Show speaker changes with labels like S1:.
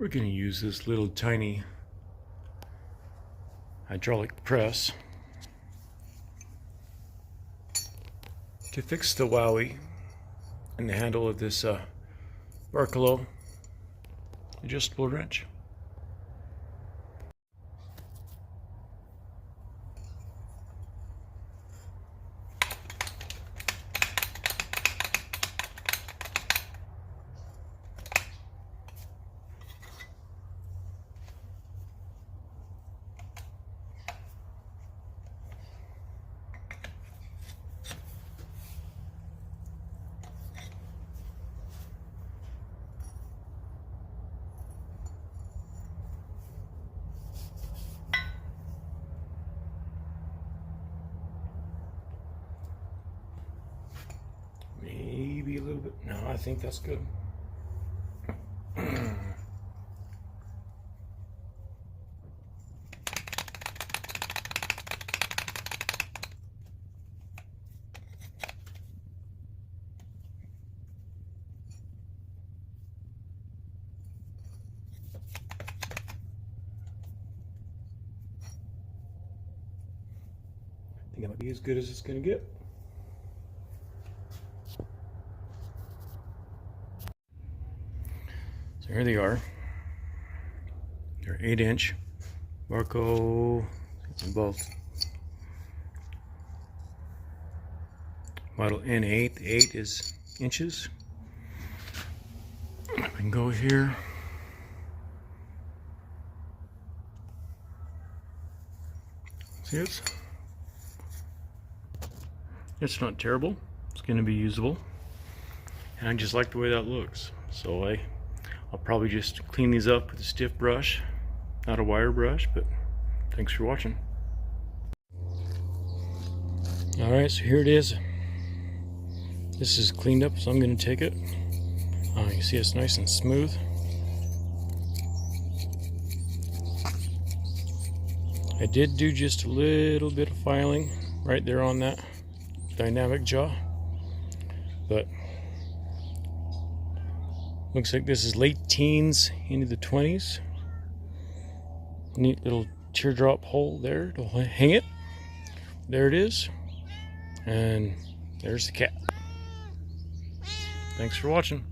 S1: We're going to use this little tiny hydraulic press to fix the wowie and the handle of this Barco adjustable wrench. Maybe a little bit. No, I think that's good. I think that might be as good as it's going to get. So here they are. They're 8-inch Barco both. Model N8. The 8 is inches. I can go here. See, it's not terrible. It's going to be usable, and I just like the way that looks. So I'll probably just clean these up with a stiff brush, not a wire brush. But thanks for watching. All right, so here it is. This is cleaned up, so I'm going to take it. You can see it's nice and smooth. I did do just a little bit of filing right there on that dynamic jaw, but looks like this is late teens into the 20s. Neat little teardrop hole there to hang it. There it is, and there's the cat. Thanks for watching.